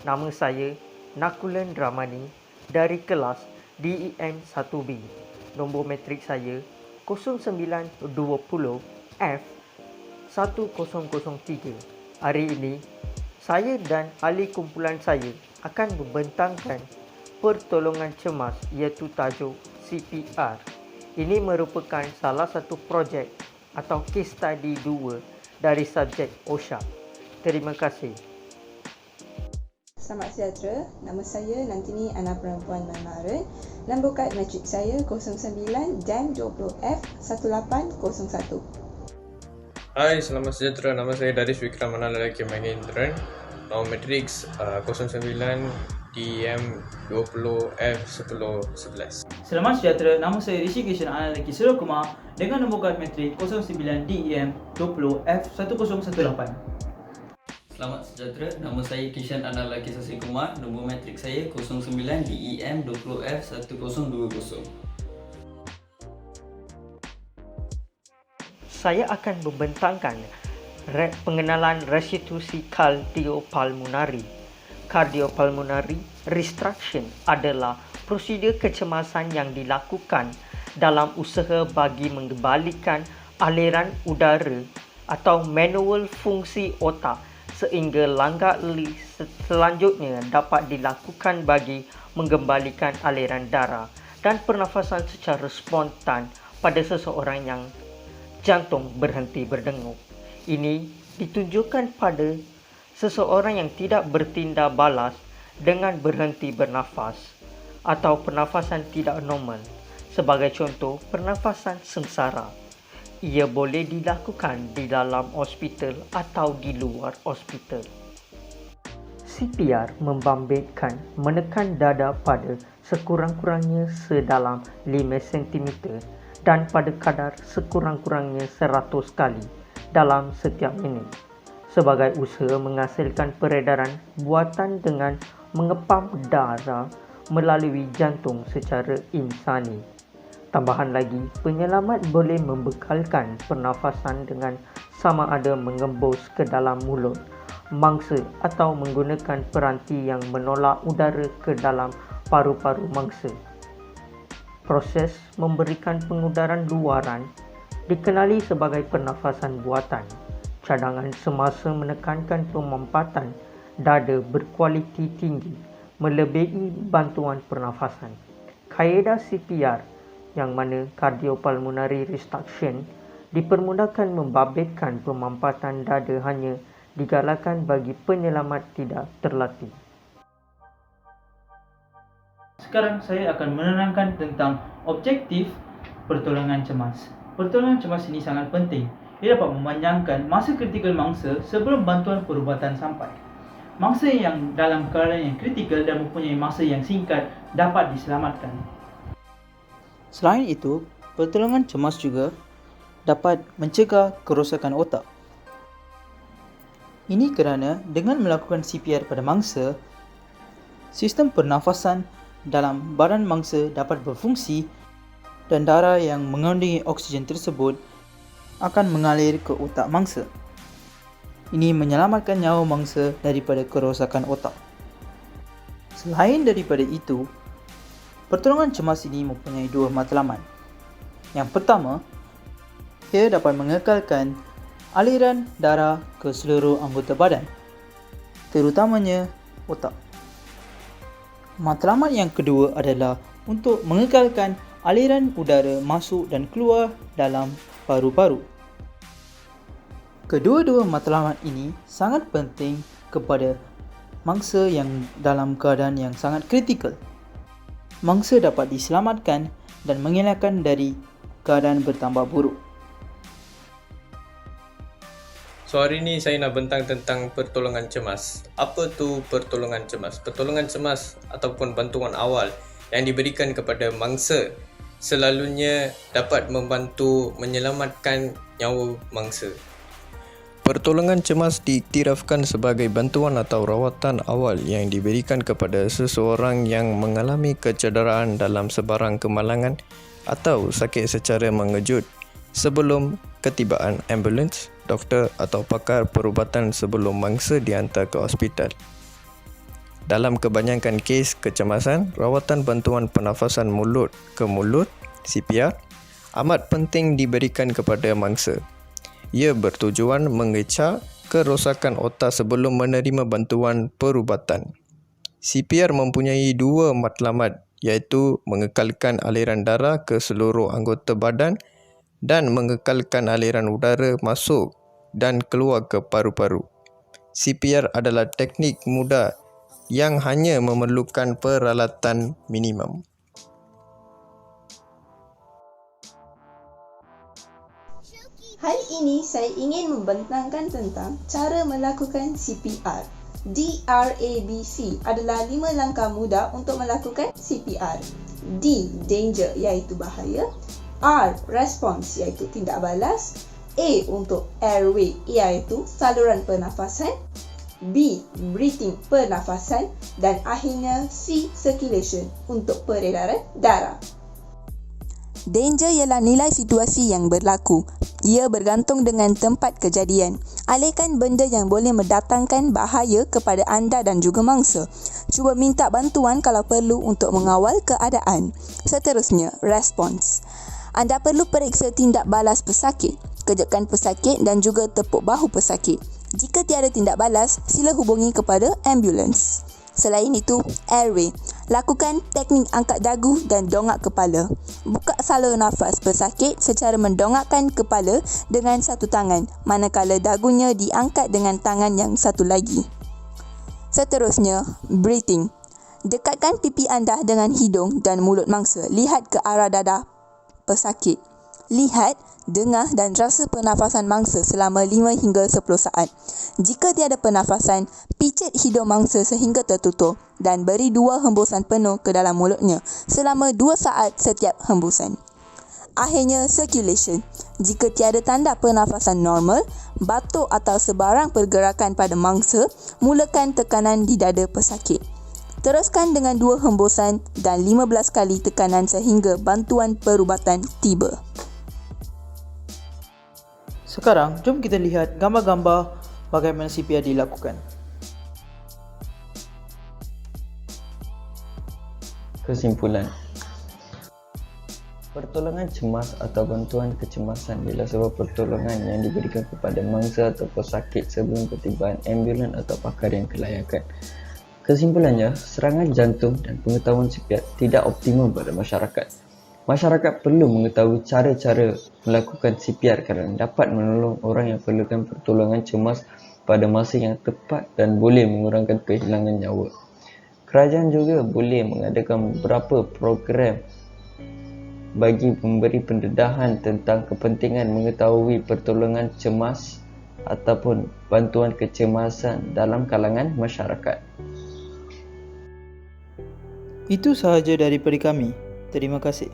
Nama saya Nakulan Ramani dari kelas DEM 1B. Nombor matrik saya 0920F1003. Hari ini, saya dan ahli kumpulan saya akan membentangkan pertolongan cemas iaitu tajuk CPR. Ini merupakan salah satu projek atau case study 2 dari subjek OSHA. Terima kasih. Selamat sejahtera, nama saya Nantini Ana Perempuan Maimaran. Nombor kad matrik saya 09 JAM 20F1801. Hai, selamat sejahtera. Nama saya Daris Wikramana Lelaki Mahendran. Nombor matrik 09 DM 20F1011. Selamat sejahtera, nama saya Rishi Kishan Ana Lelaki Surakumar dengan nombor kad matrik 09 DEM 20F1018. Selamat sejahtera, nama saya Kishan Ana Lelaki Sasi Kumar. Nombor matrik saya 09 DEM 20F1020. Saya akan membentangkan pengenalan restitusi kardiopulmonari. Cardiopulmonary restriction adalah prosedur kecemasan yang dilakukan dalam usaha bagi mengembalikan aliran udara atau manual fungsi otak sehingga langkah selanjutnya dapat dilakukan bagi mengembalikan aliran darah dan pernafasan secara spontan pada seseorang yang jantung berhenti berdengup. Ini ditunjukkan pada seseorang yang tidak bertindak balas dengan berhenti bernafas atau pernafasan tidak normal. Sebagai contoh, pernafasan sengsara. Ia boleh dilakukan di dalam hospital atau di luar hospital. CPR membabitkan menekan dada pada sekurang-kurangnya sedalam 5 cm dan pada kadar sekurang-kurangnya 100 kali dalam setiap minit sebagai usaha menghasilkan peredaran buatan dengan mengepam darah melalui jantung secara insani. Tambahan lagi, penyelamat boleh membekalkan pernafasan dengan sama ada mengembus ke dalam mulut mangsa atau menggunakan peranti yang menolak udara ke dalam paru-paru mangsa. Proses memberikan pengudaran luaran dikenali sebagai pernafasan buatan. Cadangan semasa menekankan pemampatan dada berkualiti tinggi melebihi bantuan pernafasan. Kaedah CPR yang mana cardiopulmonary restriction dipermudahkan membabitkan pemampatan dada hanya digalakkan bagi penyelamat tidak terlatih. Sekarang saya akan menerangkan tentang objektif pertolongan cemas. Pertolongan cemas ini sangat penting. Ia dapat memanjangkan masa kritikal mangsa sebelum bantuan perubatan sampai. Mangsa yang dalam keadaan yang kritikal dan mempunyai masa yang singkat dapat diselamatkan. Selain itu, pertolongan cemas juga dapat mencegah kerosakan otak. Ini kerana dengan melakukan CPR pada mangsa, sistem pernafasan dalam badan mangsa dapat berfungsi dan darah yang mengandungi oksigen tersebut akan mengalir ke otak mangsa. Ini menyelamatkan nyawa mangsa daripada kerosakan otak. Selain daripada itu, pertolongan cemas ini mempunyai 2 matlamat. Yang pertama, ia dapat mengekalkan aliran darah ke seluruh anggota badan, terutamanya otak. Matlamat yang kedua adalah untuk mengekalkan aliran udara masuk dan keluar dalam paru-paru. Kedua-dua matlamat ini sangat penting kepada mangsa yang dalam keadaan yang sangat kritikal. Mangsa dapat diselamatkan dan mengelakkan dari keadaan bertambah buruk. So hari ini saya nak bentang tentang pertolongan cemas. Apa tu pertolongan cemas? Pertolongan cemas ataupun bantuan awal yang diberikan kepada mangsa selalunya dapat membantu menyelamatkan nyawa mangsa. Pertolongan cemas diiktirafkan sebagai bantuan atau rawatan awal yang diberikan kepada seseorang yang mengalami kecederaan dalam sebarang kemalangan atau sakit secara mengejut sebelum ketibaan ambulans, doktor, doktor atau pakar perubatan sebelum mangsa dihantar ke hospital. Dalam kebanyakan kes kecemasan, rawatan bantuan pernafasan mulut ke mulut (CPR) amat penting diberikan kepada mangsa. Ia bertujuan mengecah kerosakan otak sebelum menerima bantuan perubatan. CPR mempunyai dua matlamat, iaitu mengekalkan aliran darah ke seluruh anggota badan dan mengekalkan aliran udara masuk dan keluar ke paru-paru. CPR adalah teknik mudah yang hanya memerlukan peralatan minimum. Hari ini saya ingin membentangkan tentang cara melakukan CPR. DRABC adalah 5 langkah mudah untuk melakukan CPR. D. Danger iaitu bahaya. R. Response iaitu tindak balas. A untuk airway iaitu saluran pernafasan. B. Breathing pernafasan. Dan akhirnya C. Circulation untuk peredaran darah. Danger ialah nilai situasi yang berlaku. Ia bergantung dengan tempat kejadian. Alihkan benda yang boleh mendatangkan bahaya kepada anda dan juga mangsa. Cuba minta bantuan kalau perlu untuk mengawal keadaan. Seterusnya, response. Anda perlu periksa tindak balas pesakit, kejutkan pesakit dan juga tepuk bahu pesakit. Jika tiada tindak balas, sila hubungi kepada ambulans. Selain itu, airway. Lakukan teknik angkat dagu dan dongak kepala. Buka saluran nafas pesakit secara mendongakkan kepala dengan satu tangan, manakala dagunya diangkat dengan tangan yang satu lagi. Seterusnya, breathing. Dekatkan pipi anda dengan hidung dan mulut mangsa. Lihat ke arah dada pesakit. Lihat, dengar dan rasa pernafasan mangsa selama 5 hingga 10 saat. Jika tiada pernafasan, picit hidung mangsa sehingga tertutup dan beri 2 hembusan penuh ke dalam mulutnya selama 2 saat setiap hembusan. Akhirnya, circulation. Jika tiada tanda pernafasan normal, batuk atau sebarang pergerakan pada mangsa, mulakan tekanan di dada pesakit. Teruskan dengan 2 hembusan dan 15 kali tekanan sehingga bantuan perubatan tiba. Sekarang, jom kita lihat gambar-gambar bagaimana CPR dilakukan. Kesimpulan, pertolongan cemas atau bantuan kecemasan ialah sebuah pertolongan yang diberikan kepada mangsa atau pesakit sebelum ketibaan ambulans atau pakar yang kelayakan. Kesimpulannya, serangan jantung dan pengetahuan CPR tidak optimum pada masyarakat. Masyarakat perlu mengetahui cara-cara melakukan CPR kerana dapat menolong orang yang perlukan pertolongan cemas pada masa yang tepat dan boleh mengurangkan kehilangan nyawa. Kerajaan juga boleh mengadakan beberapa program bagi memberi pendedahan tentang kepentingan mengetahui pertolongan cemas ataupun bantuan kecemasan dalam kalangan masyarakat. Itu sahaja daripada kami. Terima kasih.